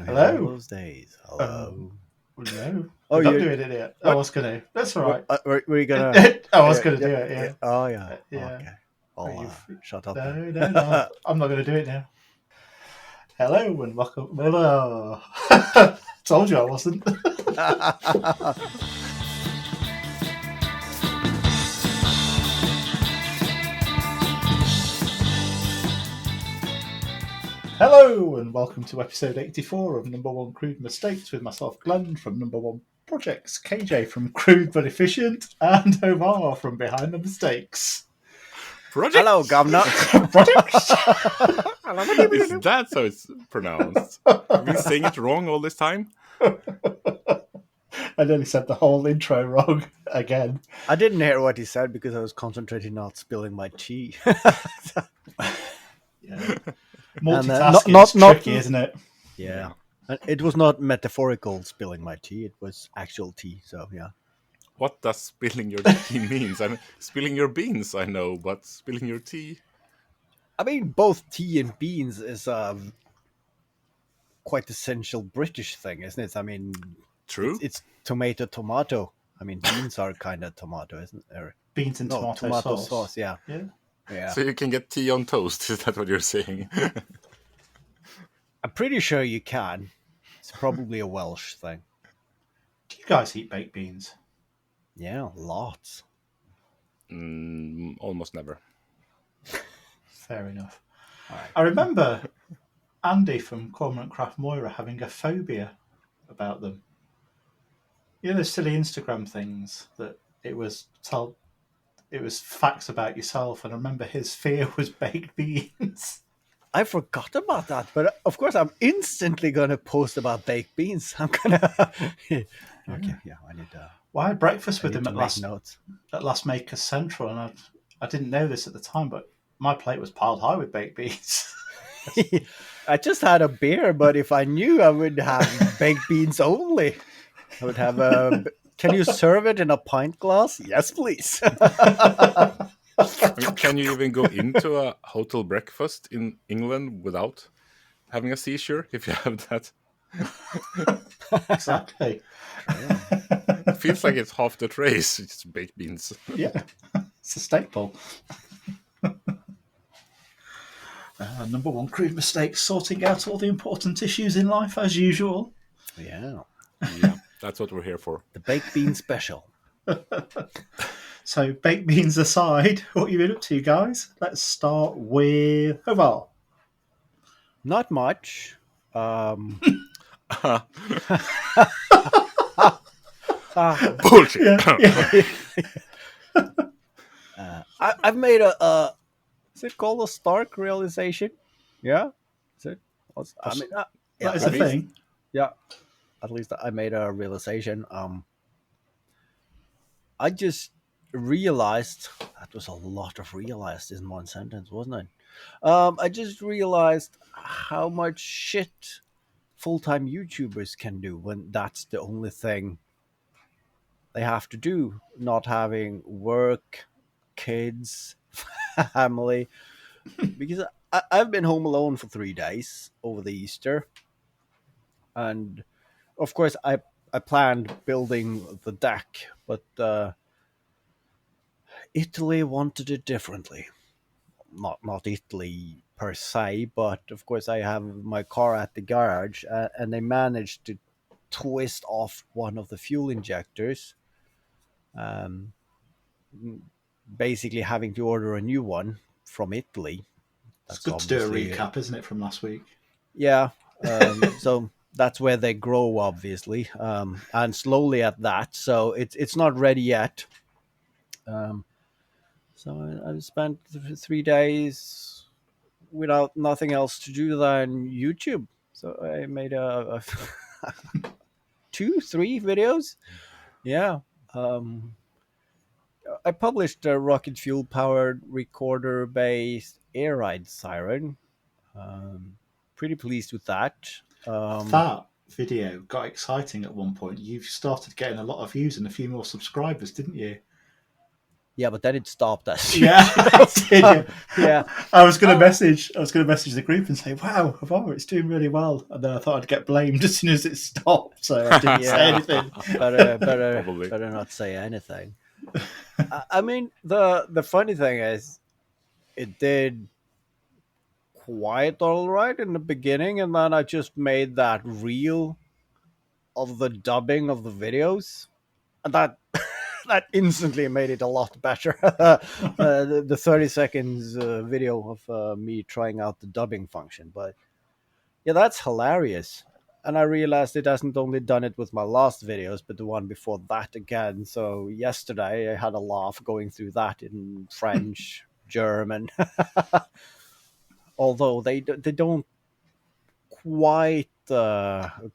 Hello. All those days. Hello. No, Oh, we're not you. doing it yet. I What? was going to. That's all right. Were you gonna? I was going to do it, yeah. Oh yeah. Yeah. Okay. I'll shut up. No. I'm not going to do it now. Hello and welcome. Hello. Told you I wasn't. Hello and welcome to episode 84 of No.1 Crude Mistakes with myself, Glenn from No.1 Projects, KJ from Crude but Efficient, and Haavard from Behind the Mistakes. Projects? Hello, Governor. Projects? Is that how it's pronounced? I've been saying it wrong all this time. I nearly said the whole intro wrong again. I didn't hear what he said because I was concentrating not spilling my tea. Yeah. Multitasking is tricky, isn't it? Yeah. And it was not metaphorical spilling my tea. It was actual tea. So, yeah. What does spilling your tea means? I mean, spilling your beans, I know, but spilling your tea? I mean, both tea and beans is a quite essential British thing, isn't it? I mean, True. It's tomato. I mean, beans are kind of tomato, isn't there? Beans and tomato sauce. Yeah. So you can get tea on toast, is that what you're saying? I'm pretty sure you can. It's probably a Welsh thing. Do you guys eat baked beans? Yeah, lots. Almost never. Fair enough. Right. I remember Andy from Cormorant Craft Moira having a phobia about them. You know those silly Instagram things that it was facts about yourself, and I remember his fear was baked beans. I forgot about that, but of course I'm instantly going to post about baked beans. I'm going to... Okay, yeah, I need to... Well, I had breakfast with him at notes. Last Makers Central, and I didn't know this at the time, but my plate was piled high with baked beans. I just had a beer, but if I knew, I would have baked beans only. I would have a... Can you serve it in a pint glass? Yes, please. Can you even go into a hotel breakfast in England without having a seizure, if you have that? Exactly. It feels like it's half the trays. It's baked beans. Yeah, it's a staple. No.1 Crude Mistakes, sorting out all the important issues in life as usual. Yeah, that's what we're here for. The baked bean special. So, baked beans aside, what have you been up to, guys? Let's start with Haavard. Not much. Bullshit. I've made a is it called a Stark realization? Yeah, is it? That is a thing. Yeah, at least I made a realization. I just realized that was a lot of realized in one sentence, wasn't it? I just realized how much shit full-time YouTubers can do when that's the only thing they have to do, not having work, kids, family. Because I've been home alone for 3 days over the Easter, and of course I planned building the deck, but Italy wanted it differently. Not Italy per se, but of course I have my car at the garage, and they managed to twist off one of the fuel injectors, basically having to order a new one from Italy. It's good to do a recap, isn't it, from last week? Yeah. So that's where they grow, obviously, and slowly at that. So it's not ready yet. So I spent 3 days without nothing else to do than YouTube. So I made a 2-3 videos. Yeah. I published a rocket fuel powered recorder based air ride Siren. Pretty pleased with that. That video got exciting at one point. You've started getting a lot of views and a few more subscribers, didn't you? Yeah, but then it stopped us. Yeah, did you? Yeah. I was going to message the group and say, "Wow, Haavard, it's doing really well," and then I thought I'd get blamed as soon as it stopped, so I didn't say Yeah. anything. Probably. Better not say anything. I mean, the funny thing is, it did quite all right in the beginning, and then I just made that reel of the dubbing of the videos, and that that instantly made it a lot better. The 30 seconds video of me trying out the dubbing function, but yeah, that's hilarious. And I realized it hasn't only done it with my last videos, but the one before that again. So yesterday I had a laugh going through that in French, German. Although they don't quite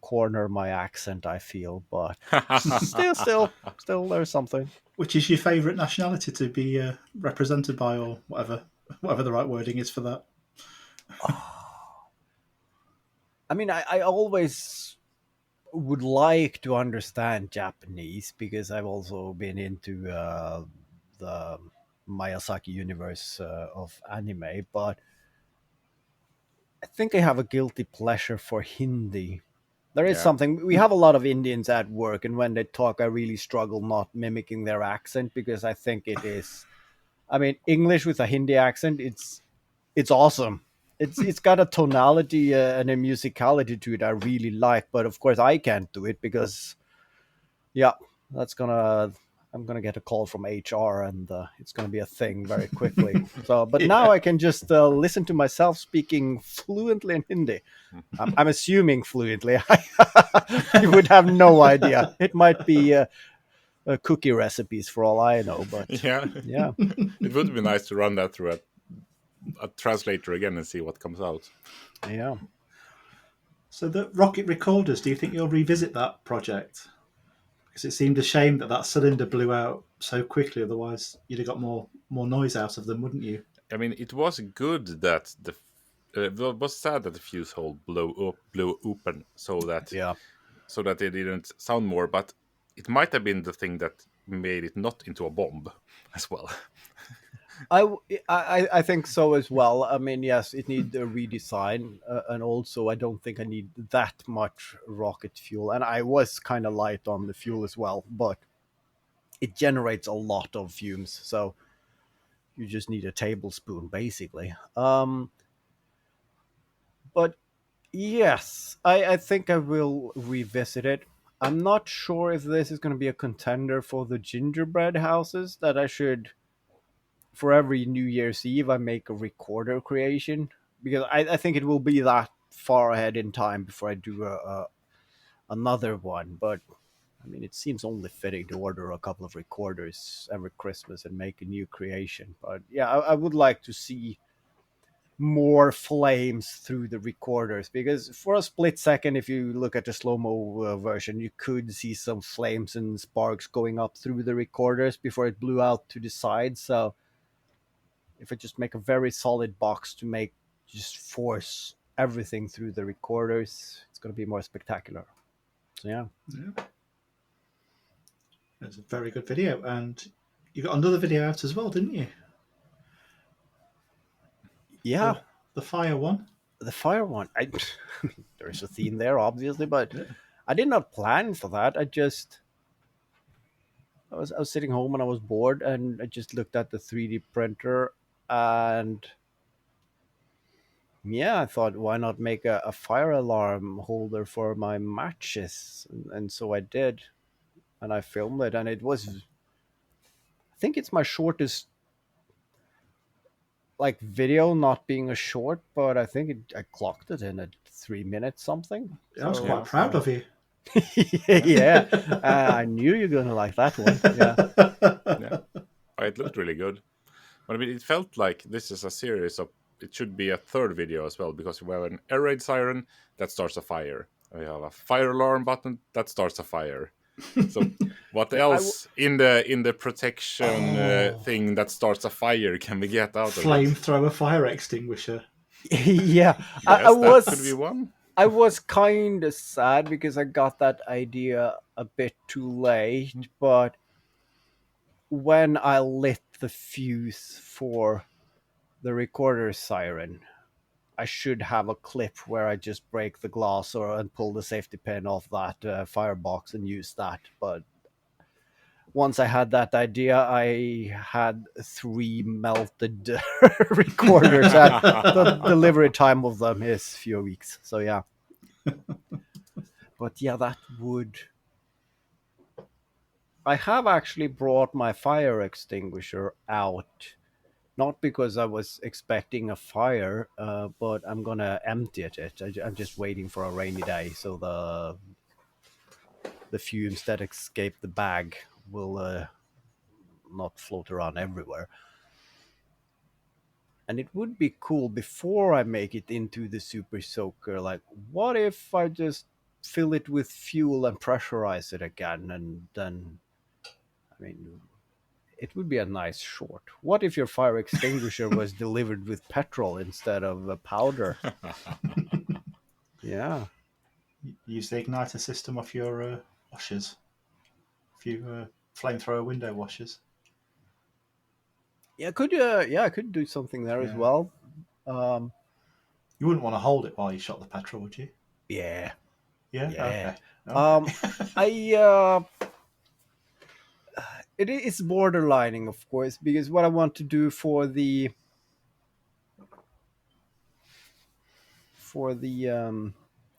corner my accent, I feel, but still there's something. Which is your favourite nationality to be represented by, or whatever the right wording is for that? I mean, I always would like to understand Japanese because I've also been into the Miyazaki universe of anime, but I think I have a guilty pleasure for Hindi. There is Yeah. something. We have a lot of Indians at work, and when they talk, I really struggle not mimicking their accent because I think it is. I mean, English with a Hindi accent, it's awesome. It's got a tonality and a musicality to it I really like, but of course I can't do it because yeah, that's gonna I'm gonna get a call from HR and it's gonna be a thing very quickly. So, but now I can just listen to myself speaking fluently in Hindi. I'm assuming fluently. I would have no idea. It might be cookie recipes for all I know, but Yeah. yeah. It would be nice to run that through a translator again and see what comes out. Yeah. So the rocket recorders, do you think you'll revisit that project? Because it seemed a shame that cylinder blew out so quickly. Otherwise, you'd have got more noise out of them, wouldn't you? I mean, it was good that it was sad that the fuse hole blew open so that Yeah. it didn't sound more. But it might have been the thing that made it not into a bomb as well. I think so as well. I mean, yes, it needs a redesign, and also I don't think I need that much rocket fuel. And I was kind of light on the fuel as well, but it generates a lot of fumes, so you just need a tablespoon basically. But yes, I think I will revisit it. I'm not sure if this is going to be a contender for the gingerbread houses that I should for every New Year's Eve I make a recorder creation because I think it will be that far ahead in time before I do another one. But I mean, it seems only fitting to order a couple of recorders every Christmas and make a new creation. But yeah, I would like to see more flames through the recorders because for a split second, if you look at the slow-mo version, you could see some flames and sparks going up through the recorders before it blew out to the side. So if I just make a very solid box to make just force everything through the recorders, it's going to be more spectacular. So yeah. It's a very good video, and you got another video out as well, didn't you? Yeah, the fire one. the fire one. There's a theme there, obviously, but Yeah. I did not plan for that. I was sitting home and I was bored, and I just looked at the 3D printer, and yeah, I thought, why not make a fire alarm holder for my matches? And so I did, and I filmed it, and it was, I think it's my shortest like video, not being a short, but I think I clocked it in at 3 minutes something. I was So, quite proud of you. yeah, I knew you were gonna like that one. Yeah, Yeah. It looked really good. But I mean, it felt like this is a series of. It should be a third video as well because we have an air raid siren that starts a fire. We have a fire alarm button that starts a fire. So what else in the protection thing that starts a fire can we get out of it? Flamethrower fire extinguisher. yeah. Yes, that could be one. I was kind of sad because I got that idea a bit too late, but when I lit the fuse for the recorder Siren, I should have a clip where I just break the glass and pull the safety pin off that firebox and use that. But once I had that idea, I had 3 melted recorders, and the delivery time of them is few weeks. So yeah. But yeah, that would. I have actually brought my fire extinguisher out, not because I was expecting a fire, but I'm gonna empty it. I'm just waiting for a rainy day, so the fumes that escape the bag will not float around everywhere. And it would be cool before I make it into the super soaker. Like, what if I just fill it with fuel and pressurize it again? And then, I mean, it would be a nice short. What if your fire extinguisher was delivered with petrol instead of powder? Yeah. Use the igniter system off your washers. A few flamethrower window washers. Yeah, I could do something there as well. You wouldn't want to hold it while you shot the petrol, would you? Yeah. Yeah. Okay. It is borderlining, of course, because what I want to do for the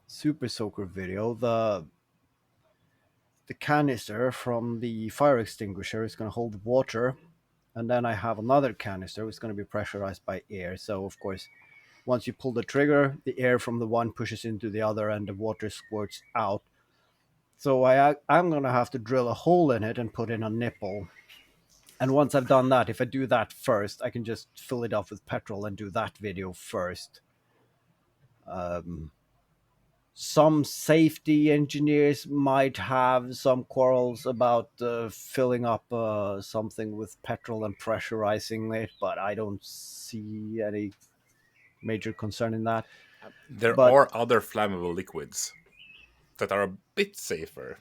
super soaker video, the canister from the fire extinguisher is going to hold water, and then I have another canister which is going to be pressurized by air. So of course, once you pull the trigger, the air from the one pushes into the other and the water squirts out. So I'm going to have to drill a hole in it and put in a nipple. And once I've done that, if I do that first, I can just fill it up with petrol and do that video first. Some safety engineers might have some quarrels about filling up something with petrol and pressurizing it, but I don't see any major concern in that. There are other flammable liquids that are a bit safer.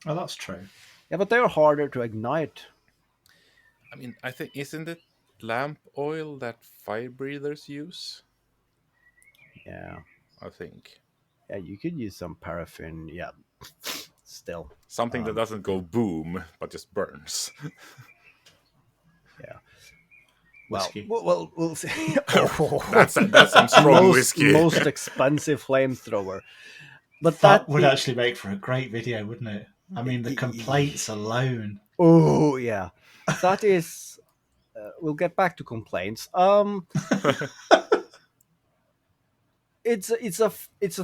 Oh, that's true. Yeah, but they're harder to ignite. I mean, I think, isn't it lamp oil that fire breathers use? Yeah. I think. Yeah, you could use some paraffin. Yeah, still. Something that doesn't go boom, but just burns. Yeah. Whiskey. Well, we'll see. That's some strong whiskey. Most expensive flamethrower. But that would actually make for a great video, wouldn't it? I mean, the complaints alone. Oh, yeah. That is... we'll get back to complaints. It's a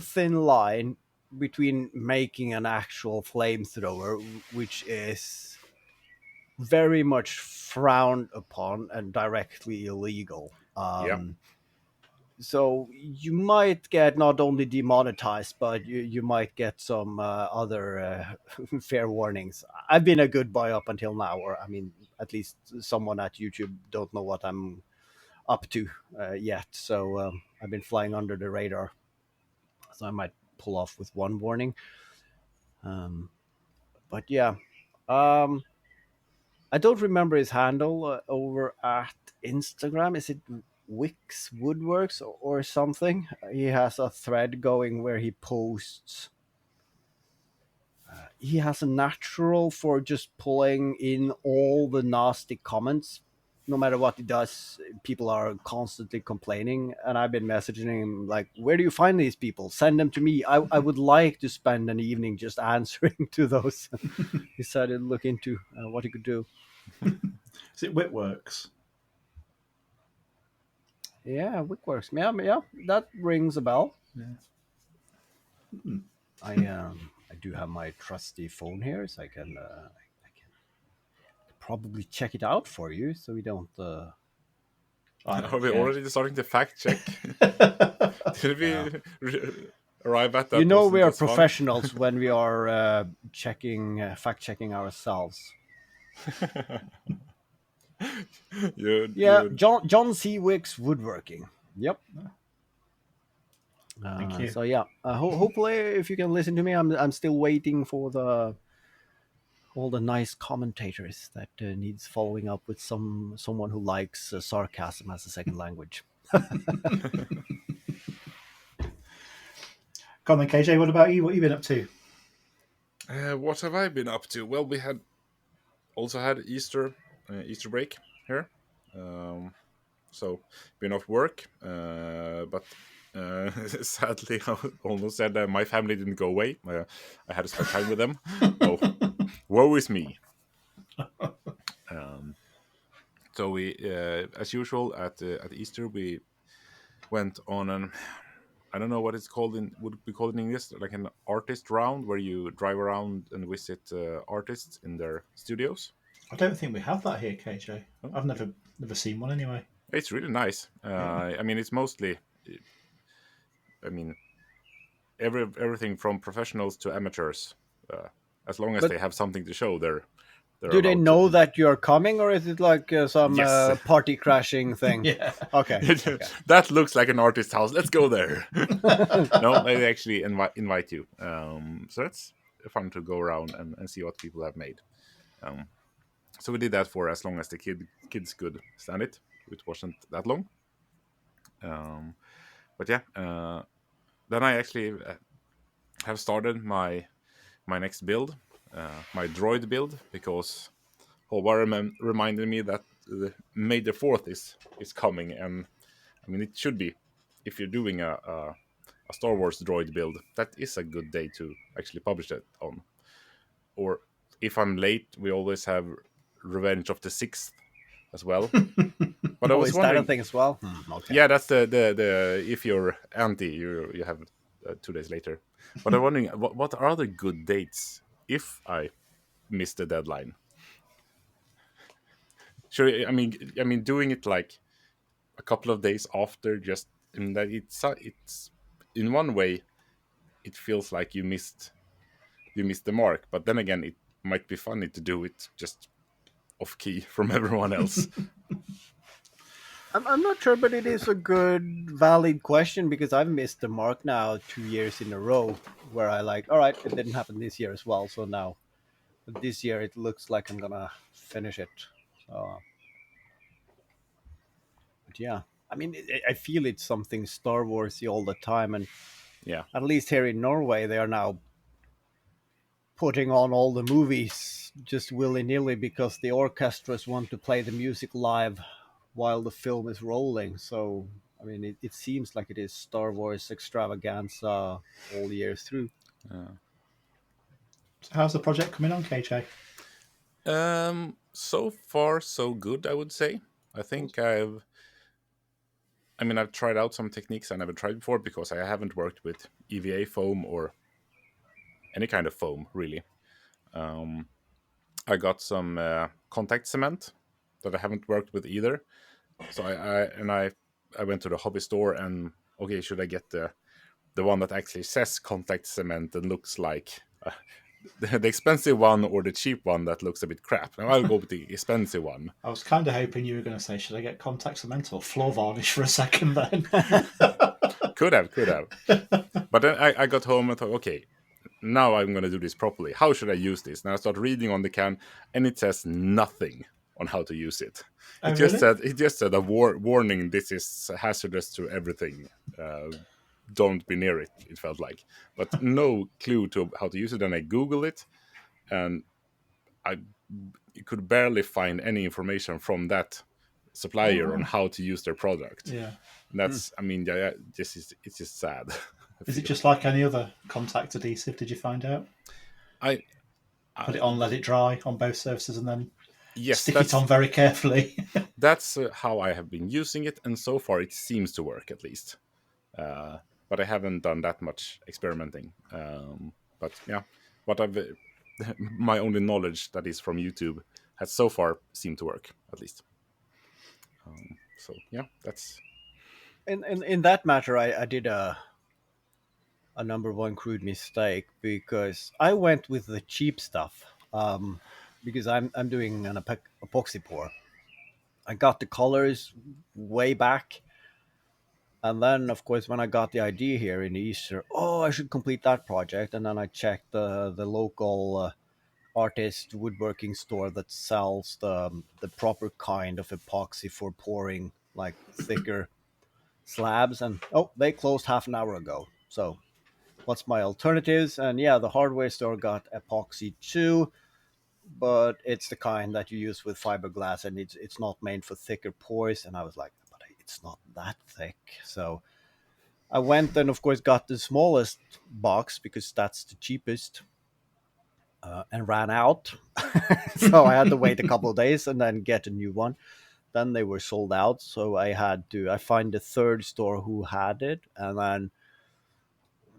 thin line between making an actual flamethrower, which is very much frowned upon and directly illegal. So you might get not only demonetized, but you might get some other fair warnings. I've been a good boy up until now, or I mean, at least someone at YouTube don't know what I'm up to yet. So I've been flying under the radar. So I might pull off with one warning. But yeah, I don't remember his handle over at Instagram. Is it Wicks Woodworks or something? He has a thread going where he posts. He has a natural for just pulling in all the nasty comments. No matter what he does, people are constantly complaining. And I've been messaging him like, where do you find these people? Send them to me. I would like to spend an evening just answering to those. He said he'd look into what he could do. Is it Woodworks? Yeah, Wickworks. Yeah, that rings a bell. Yeah. I do have my trusty phone here, so I can probably check it out for you, so we don't. Are we already starting to fact check? Did we arrive at that? You know, we are professionals when we are fact checking ourselves. John C. Wicks Woodworking. Yep. Thank you. So yeah, hopefully, if you can listen to me, I'm still waiting for all the nice commentators that needs following up with someone who likes sarcasm as a second language. Come on, KJ. What about you? What have you been up to? What have I been up to? Well, we also had Easter break here, so been off work, but sadly, I almost said that my family didn't go away. I had to spend time with them. Oh, woe is me. So we, as usual, at Easter we went on an, I don't know what it's called would be called in English, like an artist round where you drive around and visit artists in their studios. I don't think we have that here, KJ. Oh. I've never seen one anyway. It's really nice. Yeah. I mean, it's mostly, I mean, everything from professionals to amateurs. As long as But they have something to show, they're do they allowed know to. that you're coming, or is it like some Yes. party crashing thing? Yeah. Okay. That looks like an artist's house. Let's go there. No, they actually invite you. So it's fun to go around and see what people have made. So we did that for as long as the kids could stand it. It wasn't that long. But yeah, then I actually have started my next build, my droid build, because Haavard reminded me that May the 4th is coming, and I mean it should be, if you're doing a Star Wars droid build, that is a good day to actually publish it on. Or if I'm late, we always have Revenge of the 6th as well. But I was is wondering, that a thing as well? Okay. yeah, that's the if you're anti, you have 2 days later. But I'm wondering what are other good dates if I miss the deadline. Sure, I mean, doing it like a couple of days after, just in that it's in one way, it feels like you missed the mark. But then again, it might be funny to do it just off key from everyone else. I'm not sure, but it is a good, valid question because I've missed the mark now 2 years in a row where I like, all right, it didn't happen this year as well. So now this year it looks like I'm going to finish it. So, but yeah, I mean, I feel it's something Star Warsy all the time. And Yeah, at least here in Norway, they are now putting on all the movies just willy-nilly because the orchestras want to play the music live while the film is rolling. So, I mean, it seems like it is Star Wars extravaganza all year through. So how's the project coming on, KJ? so far so good, I would say. I think I've tried out some techniques I never tried before because I haven't worked with EVA foam or any kind of foam really. I got some contact cement that I haven't worked with either. So I went to the hobby store and okay, should I get the one that actually says contact cement and looks like the expensive one or the cheap one that looks a bit crap? Now I'll go with the expensive one. I was kind of hoping you were going to say, should I get contact cement or floor varnish for a second then? Could have. But then I got home and thought, okay, now I'm going to do this properly. How should I use this? And I start reading on the can, and it says nothing on how to use it. It just said a warning. This is hazardous to everything. Don't be near it. It felt like, but no clue to how to use it. And I Googled it, and I could barely find any information from that supplier on how to use their product. Yeah, and that's it's just sad. Is it just like any other contact adhesive? Did you find out? I put it on, let it dry on both surfaces, and then stick that's it on very carefully. That's how I have been using it, and so far it seems to work at least. But I haven't done that much experimenting. But yeah, what my only knowledge that is from YouTube has so far seemed to work at least. So yeah, that's in that matter. I did a number one Crude mistake because I went with the cheap stuff. Because I'm doing an epoxy pour. I got the colors way back. And then, of course, when I got the idea here in Easter, I should complete that project. And then I checked the local artist woodworking store that sells the proper kind of epoxy for pouring like thicker slabs, and they closed half an hour ago. So what's my alternatives? And yeah, the hardware store got epoxy too, but it's the kind that you use with fiberglass, and it's not made for thicker pours. And I was like, but it's not that thick. So I went and of course got the smallest box because that's the cheapest, and ran out. So I had to wait a couple of days and then get a new one. Then they were sold out, so I find a third store who had it, and then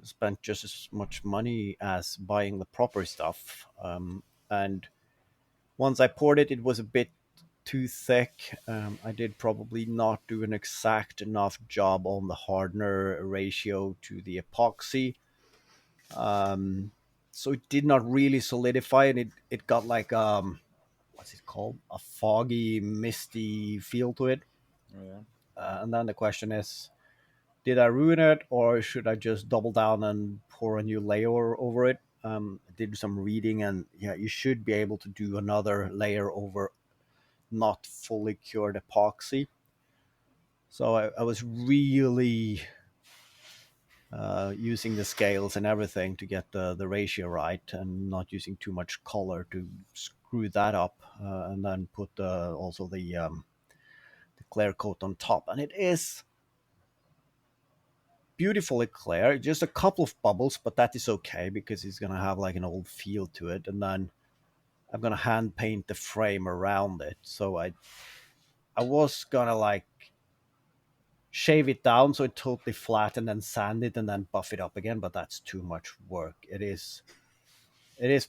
spent just as much money as buying the proper stuff. And once I poured it, it was a bit too thick. I did probably not do an exact enough job on the hardener ratio to the epoxy. So it did not really solidify, and it got like what's it called, a foggy, misty feel to it. Oh, yeah. And then the question is, did I ruin it, or should I just double down and pour a new layer over it? I did some reading, and yeah, you should be able to do another layer over not fully cured epoxy. So I was really using the scales and everything to get the ratio right, and not using too much color to screw that up, and then put also the clear coat on top. And it is beautifully clear, just a couple of bubbles, but that is okay because it's gonna have like an old feel to it. And then I'm gonna hand paint the frame around it. So I was gonna like shave it down so it's totally flat and then sand it and then buff it up again, but that's too much work. It is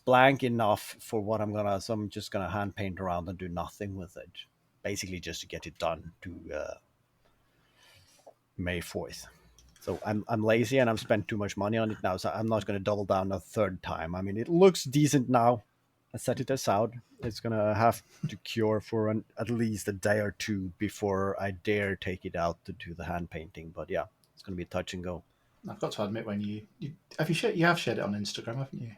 blank enough for what so I'm just gonna hand paint around and do nothing with it, basically just to get it done to May 4th. So I'm lazy and I've spent too much money on it now, so I'm not going to double down a third time. I mean, it looks decent now. I set it aside. It's going to have to cure for at least a day or two before I dare take it out to do the hand painting. But yeah, it's going to be touch and go. I've got to admit, when you have shared it on Instagram, haven't you?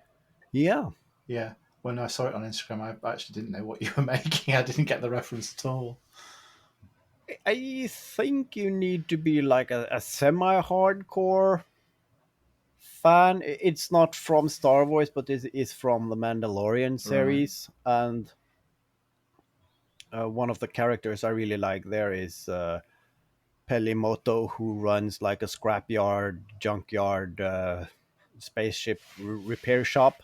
Yeah. Yeah. When I saw it on Instagram, I actually didn't know what you were making. I didn't get the reference at all. I think you need to be like a semi-hardcore fan. It's not from Star Wars, but it is from the Mandalorian series. Right. And one of the characters I really like there is Pelimoto, who runs like a scrapyard, junkyard, spaceship repair shop.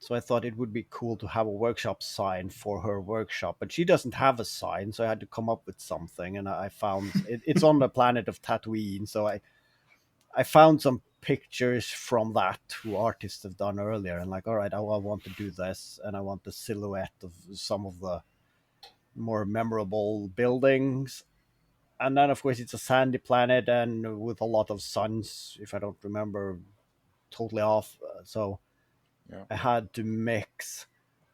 So I thought it would be cool to have a workshop sign for her workshop, but she doesn't have a sign, so I had to come up with something. And I found it's on the planet of Tatooine, so I found some pictures from that who artists have done earlier, and like, all right, I want to do this, and I want the silhouette of some of the more memorable buildings. And then, of course, it's a sandy planet and with a lot of suns, if I don't remember totally off. So yeah. I had to mix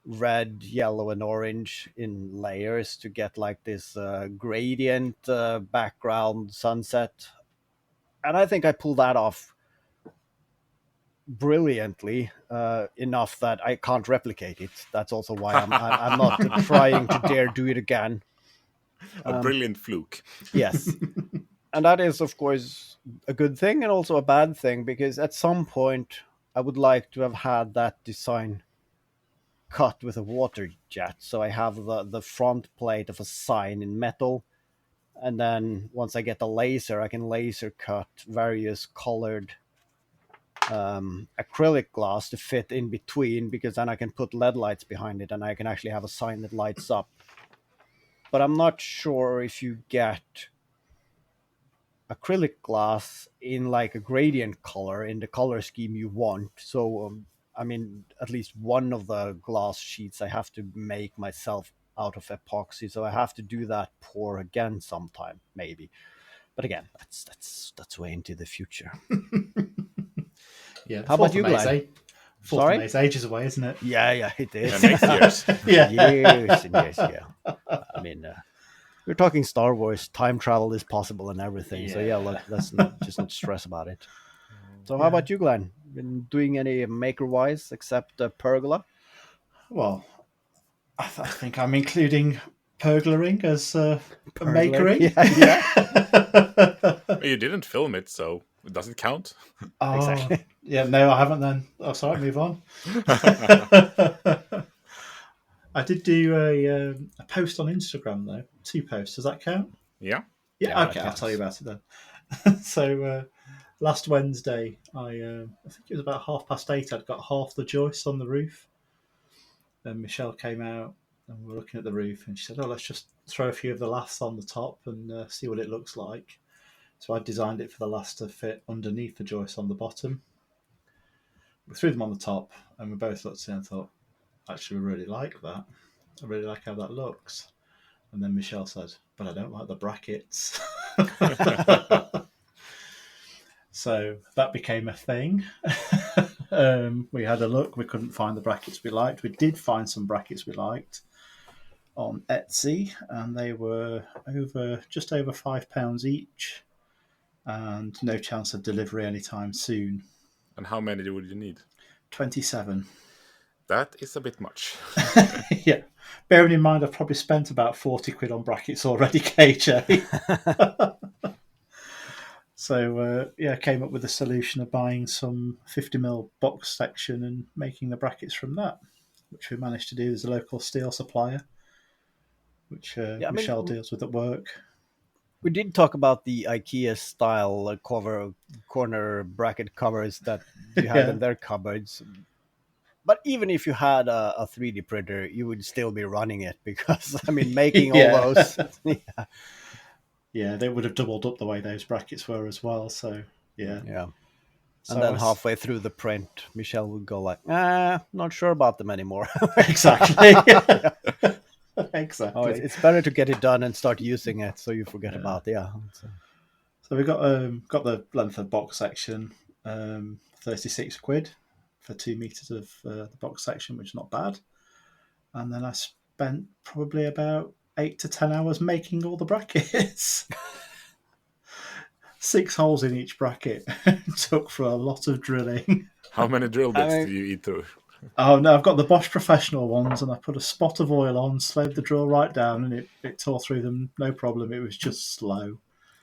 red, yellow, and orange in layers to get like this gradient background sunset. And I think I pulled that off brilliantly, enough that I can't replicate it. That's also why I'm not trying to dare do it again. A brilliant fluke. Yes. And that is, of course, a good thing and also a bad thing, because at some point I would like to have had that design cut with a water jet. So I have the front plate of a sign in metal, and then once I get the laser, I can laser cut various colored acrylic glass to fit in between, because then I can put LED lights behind it and I can actually have a sign that lights up. But I'm not sure if you get acrylic glass in like a gradient color in the color scheme you want. So I mean, at least one of the glass sheets I have to make myself out of epoxy, so I have to do that pour again sometime, maybe. But again, that's way into the future. Yeah. How about you, Glenn? Sorry? It's ages away, isn't it? Yeah, it is. Yeah, next years. Yeah. Years and years, yeah. I mean, we're talking Star Wars. Time travel is possible and everything. Yeah. So yeah, let's not stress about it. So how about you, Glenn? Been doing any maker-wise except pergola? Well, I think I'm including burglaring as a Burglary? makery. Yeah. But you didn't film it, so does it count? Oh, Exactly. yeah, no, I haven't then. Oh, sorry, move on. I did do a post on Instagram, though. 2 posts. Does that count? Yeah. Yeah, Yeah, okay, that I'll tell you counts. about it then. So, last Wednesday, I think it was about 8:30, I'd got half the joists on the roof. And Michelle came out and we were looking at the roof and she said, "Oh, let's just throw a few of the laths on the top and see what it looks like." So I designed it for the laths to fit underneath the joists on the bottom. We threw them on the top and we both looked at it and thought, actually, we really like that. I really like how that looks. And then Michelle said, "But I don't like the brackets." So that became a thing. We had a look. We couldn't find the brackets we liked. We did find some brackets we liked on Etsy, and they were just over £5 each, and no chance of delivery anytime soon. And how many would you need? 27. That is a bit much. Yeah. Bearing in mind, I've probably spent about 40 quid on brackets already, KJ. So, I came up with a solution of buying some 50mm box section and making the brackets from that, which we managed to do. There's a local steel supplier, which Yeah, I mean, Michelle deals with at work. we did talk about the IKEA style corner bracket covers that you have in their cupboards. But even if you had a 3D printer, you would still be running it because, I mean, making all those. Yeah. Yeah, they would have doubled up the way those brackets were as well. So, yeah. Yeah. So And then halfway through the print, Michelle would go like, not sure about them anymore. Exactly. Yeah. Exactly. Oh, it's better to get it done and start using it so you forget about it. Yeah. So we got the length of box section, 36 quid for 2 meters of the box section, which is not bad. And then I spent probably about 8 to 10 hours making all the brackets. 6 holes in each bracket. Took for a lot of drilling. How many drill bits did you eat through? Oh no, I've got the Bosch professional ones, and I put a spot of oil on, slowed the drill right down, and it tore through them, no problem. It was just slow.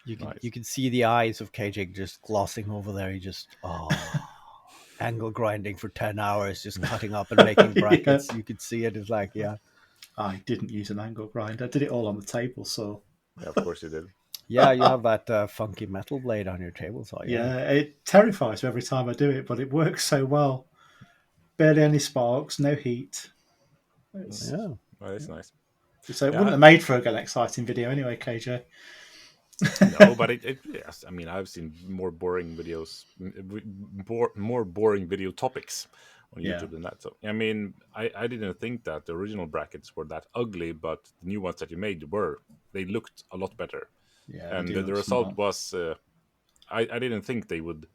You can see the eyes of KJ just glossing over there. He just angle grinding for 10 hours, just cutting up and making brackets. Yeah. You could see it. It's like, yeah. I didn't use an angle grinder. I did it all on the table saw. Yeah, of course you did. Yeah, you have that funky metal blade on your table saw. Yeah, it terrifies me every time I do it, but it works so well. Barely any sparks, no heat. Well, that's nice. So it wouldn't have made for an exciting video anyway, KJ. No, but yes. I mean, I've seen more boring videos, more boring video topics on YouTube than that. So, I mean, I didn't think that the original brackets were that ugly, but the new ones that you made they looked a lot better. Yeah, and the result was, I didn't think it would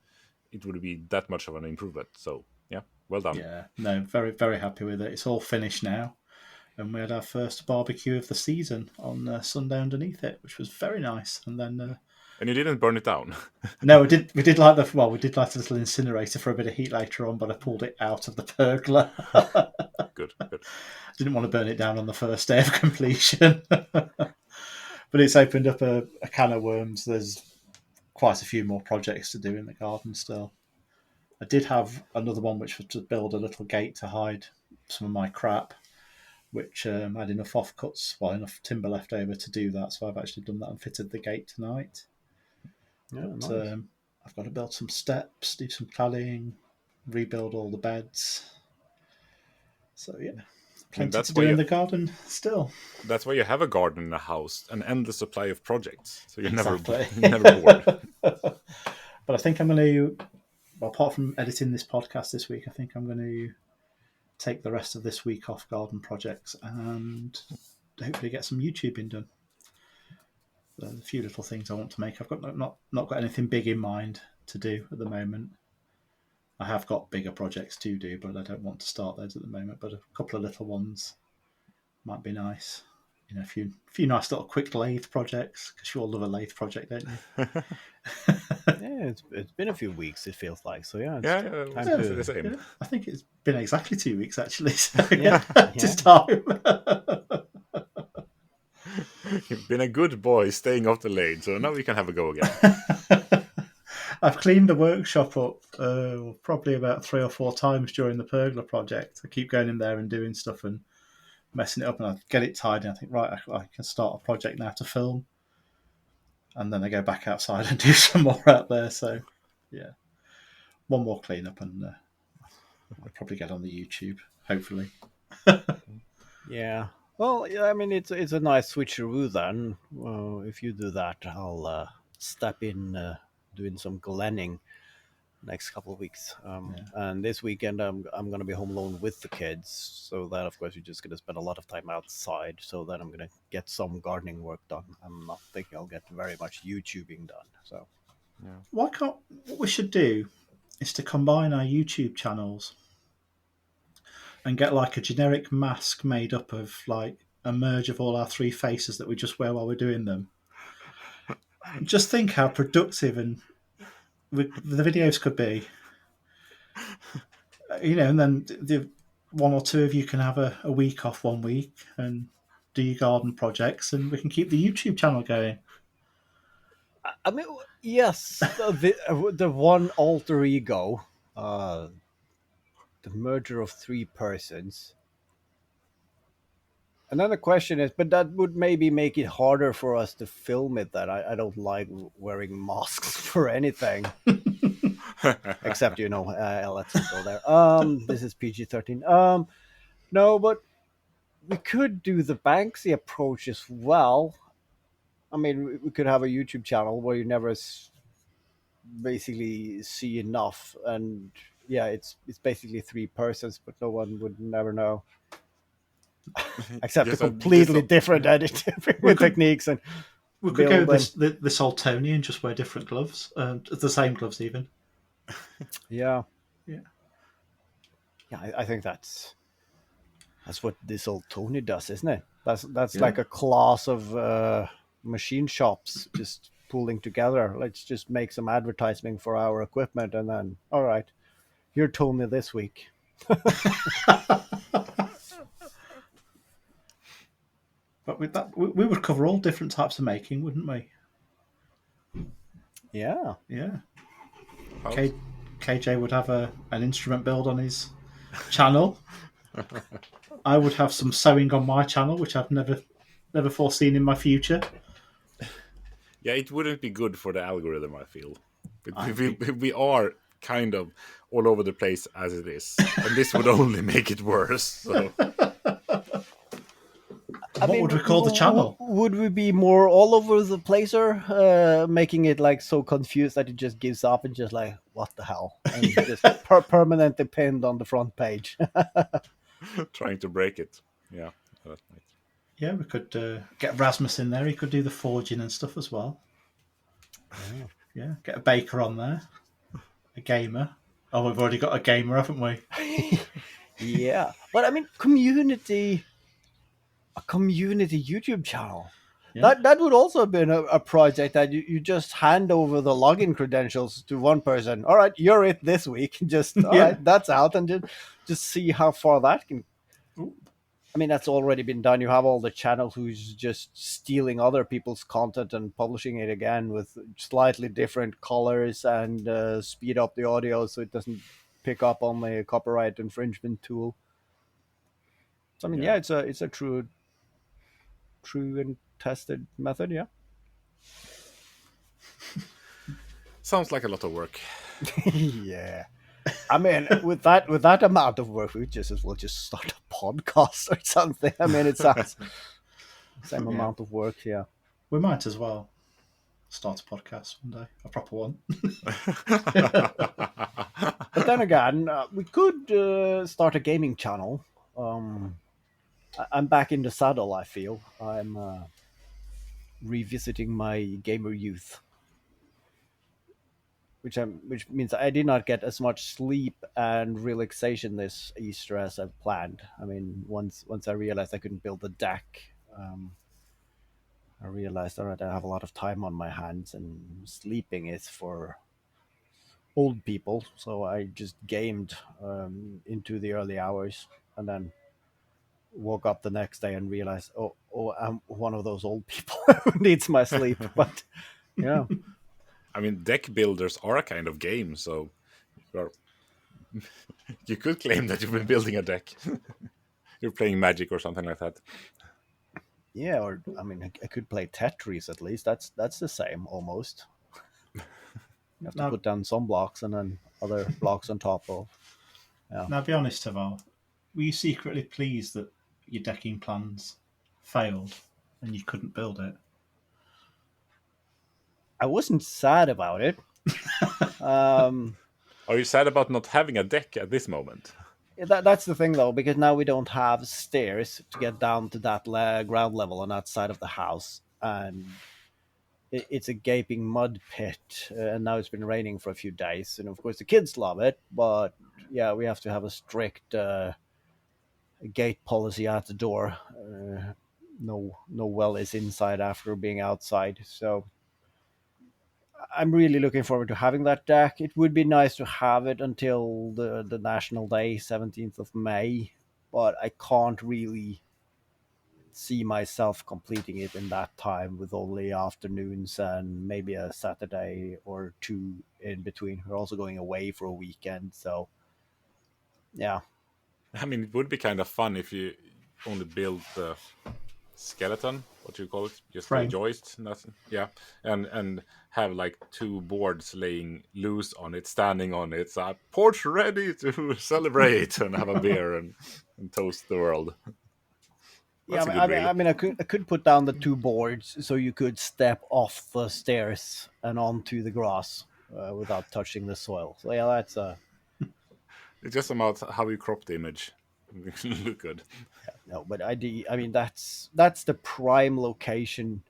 be that much of an improvement. So, yeah, well done. Yeah, no, very, very happy with it. It's all finished now. And we had our first barbecue of the season on Sunday underneath it, which was very nice. And then, and you didn't burn it down. No, we did light a little incinerator for a bit of heat later on, but I pulled it out of the pergola. Good. Didn't want to burn it down on the first day of completion. But it's opened up a can of worms. There's quite a few more projects to do in the garden still. I did have another one, which was to build a little gate to hide some of my crap, which had enough enough timber left over to do that. So I've actually done that and fitted the gate tonight. Yeah, but nice. I've got to build some steps, do some cladding, rebuild all the beds. So yeah, plenty to do in the garden still. That's why you have a garden in a house, an endless supply of projects. So you're never bored. But I think I'm going to, apart from editing this podcast this week, I think I'm going to take the rest of this week off garden projects and hopefully get some YouTubing done. There's a few little things I want to make. I've got not got anything big in mind to do at the moment. I have got bigger projects to do, but I don't want to start those at the moment. But a couple of little ones might be nice. You know, a few nice little quick lathe projects, because you all love a lathe project, don't you? Yeah, it's been a few weeks. It feels like so. Yeah, it's Yeah, time it's to. the same. Yeah, I think it's been exactly 2 weeks actually. So Yeah, it's time. You've been a good boy staying off the lane, so now we can have a go again. I've cleaned the workshop up probably about 3 or 4 times during the pergola project. I keep going in there and doing stuff and messing it up, and I get it tidy. And I think, right, I can start a project now to film, and then I go back outside and do some more out there. So, yeah, one more cleanup, and I'll probably get on the YouTube. Hopefully, Yeah. Well, yeah, I mean, it's a nice switcheroo then. If you do that, I'll step in doing some glenning next couple of weeks. And this weekend, I'm gonna be home alone with the kids. So that, of course, you're just gonna spend a lot of time outside. So then I'm gonna get some gardening work done. I'm not thinking I'll get very much YouTubing done. So why can't what we should do is to combine our YouTube channels and get like a generic mask made up of like a merge of all our three faces that we just wear while we're doing them. Just think how productive and the videos could be, and then the one or two of you can have a week off 1 week and do your garden projects, and we can keep the YouTube channel going. I mean, yes, the one alter ego, the merger of three persons. Another question is, but that would maybe make it harder for us to film it. That I don't like wearing masks for anything, except let's not go there. This is PG-13. No, but we could do the Banksy approach as well. I mean, we could have a YouTube channel where you never basically see enough, and yeah, it's basically three persons, but no one would never know. Except Just the completely different editing techniques and we could go build this old Tony and just wear different gloves, the same gloves even. Yeah, Yeah. I think that's what this old Tony does, isn't it? That's Yeah. like a class of machine shops just pulling together. Let's just make some advertising for our equipment, and then all right, here Tony this week. But with that, we would cover all different types of making, wouldn't we? Yeah. Yeah. KJ would have an instrument build on his channel. I would have some sewing on my channel, which I've never foreseen in my future. Yeah, it wouldn't be good for the algorithm, I feel. We are kind of all over the place as it is, and this would only make it worse. So. What would we call the channel? Would we be more all over the placer, making it like so confused that it just gives up and just like, what the hell? And just permanently pinned on the front page. Trying to break it. Yeah. That might. Yeah, we could get Rasmus in there. He could do the forging and stuff as well. Yeah, get a baker on there. A gamer. Oh, we've already got a gamer, haven't we? Yeah. But I mean, a community YouTube channel. Yeah. That would also have been a project that you just hand over the login credentials to one person. All right, you're it this week. Just right, that's out, and just see how far that can. Ooh. I mean, that's already been done. You have all the channels who's just stealing other people's content and publishing it again with slightly different colors and speed up the audio so it doesn't pick up on the copyright infringement tool. So I mean, yeah it's a true and tested method. Yeah. Sounds like a lot of work. Yeah. I mean, with that amount of work, we'll just start a podcast or something. I mean, it sounds same amount of work. Yeah. We might as well start a podcast one day, a proper one. But then again, we could start a gaming channel. I'm back in the saddle, I feel. I'm revisiting my gamer youth. Which means I did not get as much sleep and relaxation this Easter as I planned. I mean, once I realized I couldn't build a deck, I realized, all right, I have a lot of time on my hands, and sleeping is for old people. So I just gamed into the early hours, and then woke up the next day and realized, oh, I'm one of those old people who needs my sleep. But yeah, I mean, deck builders are a kind of game, so you're- you could claim that you've been building a deck. You're playing Magic or something like that. yeah. Or I mean, I could play Tetris at least. That's the same almost. You have to Now, put down some blocks and then other blocks on top of. now, be honest, Haavard, were you secretly pleased that your decking plans failed and you couldn't build it? I wasn't sad about it. Um, Are you sad about not having a deck at this moment? that's the thing though, because now we don't have stairs to get down to that ground level on that side of the house, and it's a gaping mud pit. And now it's been raining for a few days, and of course the kids love it, but yeah, we have to have a strict gate policy at the door. No well is inside after being outside. So I'm really looking forward to having that deck. It would be nice to have it until the National Day, 17th of May, but I can't really see myself completing it in that time with only afternoons and maybe a Saturday or two in between. We're also going away for a weekend, so yeah. I mean, it would be kind of fun if you only build the skeleton, what do you call it? Just Frame. the joist, nothing. Yeah, and have like two boards laying loose on it, standing on it. So porch ready to celebrate and have a beer and toast the world. Yeah, That's a good reel. I could put down the two boards so you could step off the stairs and onto the grass without touching the soil. So yeah, that's It's just about how you crop the image. Look good. no, but I mean that's the prime location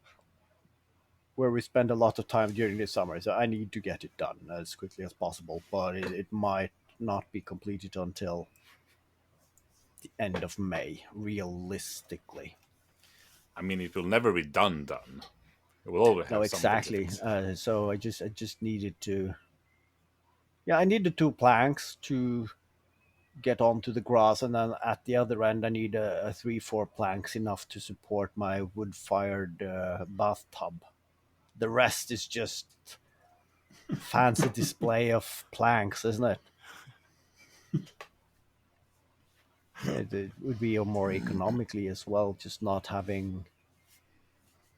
where we spend a lot of time during the summer. So I need to get it done as quickly as possible, but it might not be completed until the end of May, realistically. I mean, it will never be done. It will always have No, something to exactly. fix. So I just needed to. Yeah, I needed two planks to get onto the grass, and then at the other end, I need a 3-4 planks, enough to support my wood-fired bathtub. The rest is just fancy display of planks, isn't it? It would be more economically as well, just not having.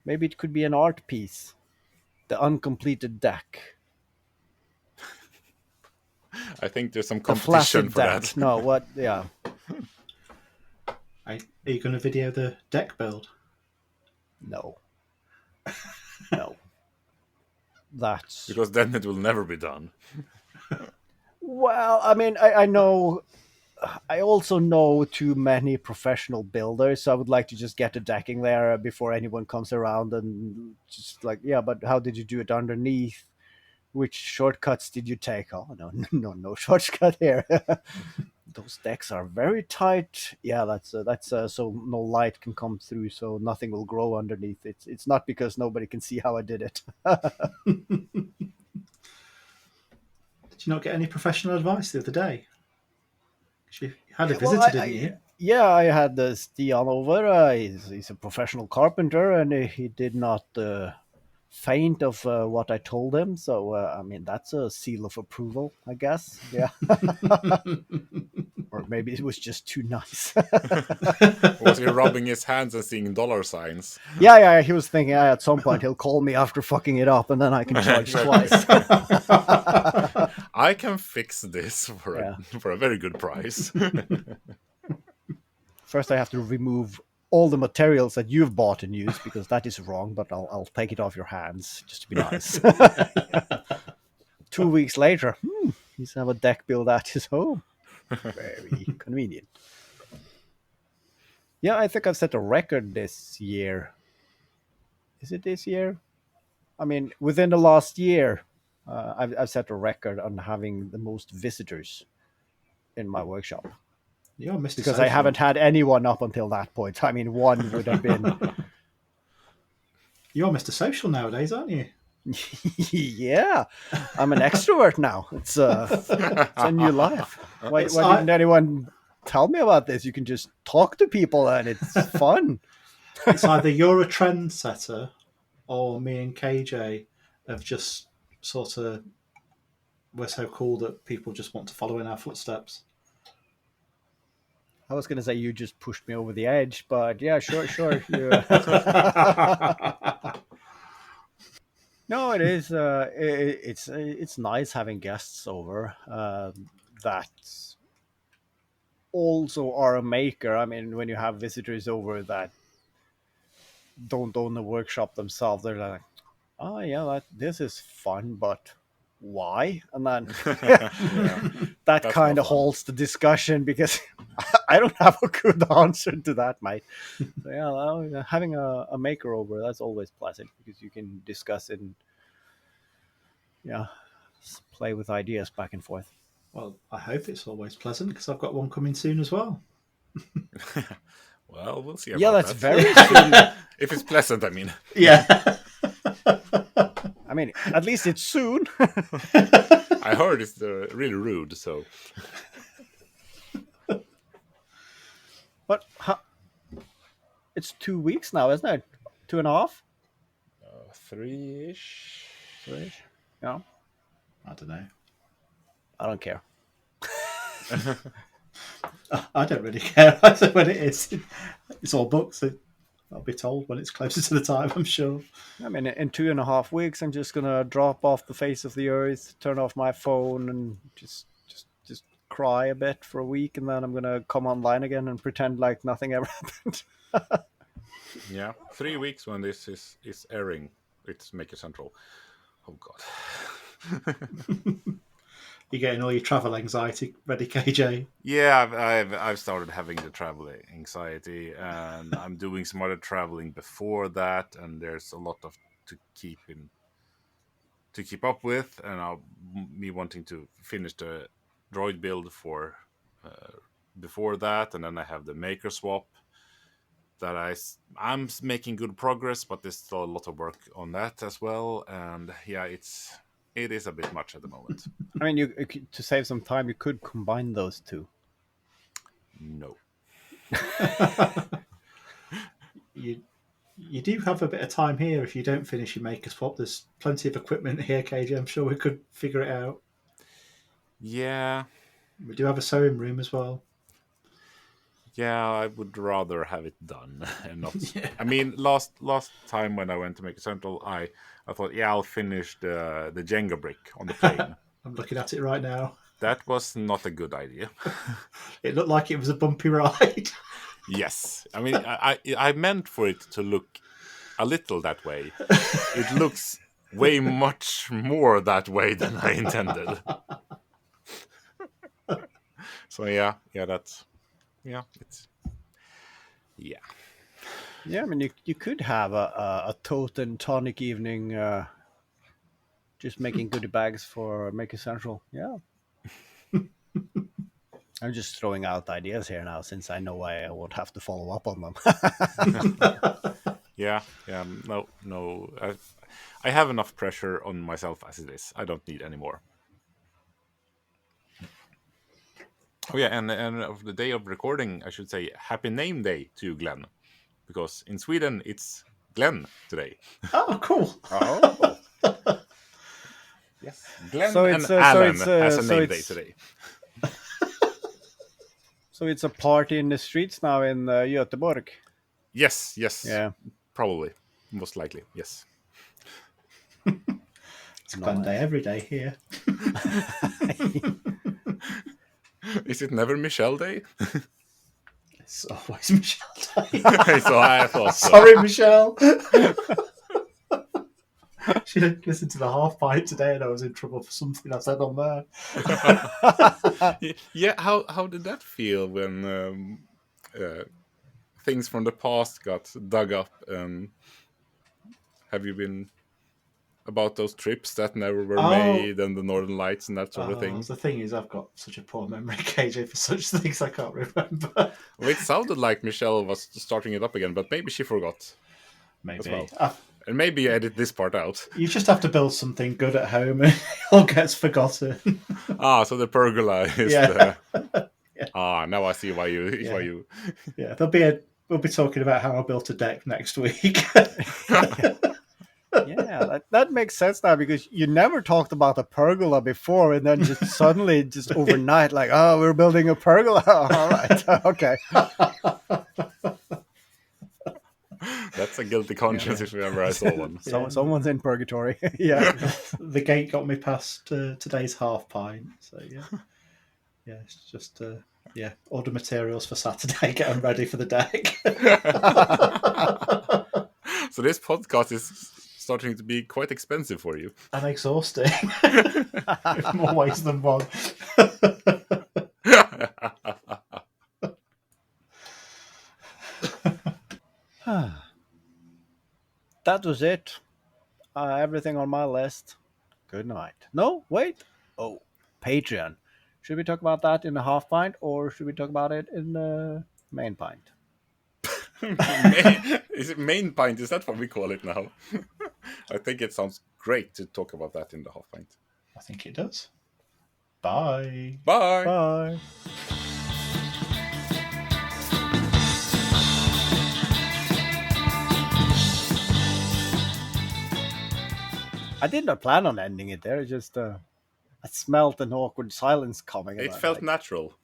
Maybe it could be an art piece, the uncompleted deck. I think there's some The competition flaccid for deck. that. No, what? Yeah. Are you going to video the deck build? No. No. That's Because then it will never be done. well. I mean, I know. I also know too many professional builders, so I would like to just get the decking there before anyone comes around and just like, yeah, but how did you do it underneath? Which shortcuts did you take? Oh no shortcut here. Those decks are very tight. Yeah, that's so no light can come through, so nothing will grow underneath. It's not because nobody can see how I did it. Did you not get any professional advice the other day? 'Cause you had a Yeah, well, visitor, didn't you? yeah, I had Stian over. He's a professional carpenter, and he did not faint of what I told him. So, I mean, that's a seal of approval, I guess. Yeah. Or maybe it was just too nice. Was he rubbing his hands and seeing dollar signs? Yeah. He was thinking at some point he'll call me after fucking it up, and then I can charge twice. I can fix this for Yeah. for a very good price. First, I have to remove all the materials that you've bought and used, because that is wrong, but I'll take it off your hands just to be nice. 2 weeks later, he's have a deck built at his home. Very convenient. Yeah, I think I've set a record this year. Is it this year? I mean, within the last year, I've set a record on having the most visitors in my workshop. You're Mr. Because I Social. haven't had anyone up until that point. I mean, one would have been You're Mr. Social nowadays, aren't you? Yeah, I'm an extrovert now. It's a new life. Why It's- didn't anyone tell me about this? You can just talk to people and it's fun. It's either you're a trendsetter or me and KJ have just sort of, we're so cool that people just want to follow in our footsteps. I was going to say you just pushed me over the edge, but yeah, sure. No, it is. It's nice having guests over that also are a maker. I mean, when you have visitors over that don't own the workshop themselves, they're like, "Oh yeah, this is fun, but why?" And then Yeah. that That's kind more of fun. halts the discussion because I don't have a good answer to that, mate. So yeah, well, having a maker over, that's always pleasant because you can discuss it and yeah, play with ideas back and forth. Well, I hope it's always pleasant because I've got one coming soon as well. Well, we'll see about Yeah, that's that. very soon. If it's pleasant, I mean. Yeah. I mean, at least it's soon. I heard it's really rude, so. But it's 2 weeks now, isn't it? 2.5? 3-ish. 3-ish? Yeah, I don't know. I don't care. I don't really care either when it is. It's all booked, so I'll be told when it's closer to the time, I'm sure. I mean, in 2.5 weeks, I'm just gonna drop off the face of the earth, turn off my phone, and just cry a bit for a week, and then I'm gonna come online again and pretend like nothing ever happened. Yeah, 3 weeks when this is airing. It's Maker Central. Oh God. You're getting all your travel anxiety ready, KJ. Yeah, I've started having the travel anxiety, and I'm doing some other traveling before that, and there's a lot of to keep up with, and me wanting to finish the droid build for before that, and then I have the maker swap that I'm making good progress, but there's still a lot of work on that as well, and yeah, it is a bit much at the moment. I mean, to save some time, you could combine those two. No. You do have a bit of time here if you don't finish your maker swap. There's plenty of equipment here, KJ. I'm sure we could figure it out. Yeah. We do have a sewing room as well. Yeah, I would rather have it done and not. Yeah. I mean, last time when I went to Maker Central, I thought, yeah, I'll finish the Jenga brick on the plane. I'm looking at it right now. That was not a good idea. It looked like it was a bumpy ride. Yes, I mean, I meant for it to look a little that way. It looks way much more that way than I intended. So yeah, it's yeah. Yeah, I mean, you could have a totem tonic evening, just making goodie bags for Maker Central. Yeah. I'm just throwing out ideas here now, since I know I won't have to follow up on them. Yeah, no. I have enough pressure on myself as it is. I don't need any more. Oh yeah, and of the day of recording, I should say Happy Name Day to Glenn, because in Sweden it's Glenn today. Oh, cool. Oh. Yes, Glenn So and it's, Alan so it's, has a so name it's- day today. So it's a party in the streets now in Göteborg. Yes, Yeah. probably, most likely, yes. It's Glen Day every day here. Is it never Michelle Day? It's always Michelle Day. So I thought so. Sorry, Michelle. She didn't listen to the half pipe today, and I was in trouble for something I said on there. Yeah, how did that feel when things from the past got dug up? Have you been about those trips that never were made and the Northern Lights and that sort of thing? The thing is, I've got such a poor memory, KJ, for such things I can't remember. Well, it sounded like Michelle was starting it up again, but maybe she forgot. Maybe. As well. And maybe you edit this part out. You just have to build something good at home, and it all gets forgotten. So the pergola is Yeah. now I see why you. Yeah, we'll be talking about how I built a deck next week. Yeah, that makes sense now, because you never talked about a pergola before, and then just suddenly, just overnight, like, oh, we're building a pergola. All right, okay. That's a guilty conscience if ever I saw one. Someone's in purgatory. Yeah. The gate got me past today's half pint. So yeah, it's just order materials for Saturday, get them ready for the deck. So this podcast is starting to be quite expensive for you. And exhausting. In more ways than one. That was it. Everything on my list. Good night. No, wait. Oh, Patreon. Should we talk about that in the half pint, or should we talk about it in the main pint? Is it main pint? Is that what we call it now? I think it sounds great to talk about that in the half pint. I think it does. Bye. Bye. Bye. I did not plan on ending it there. It just I smelled an awkward silence coming. It felt natural.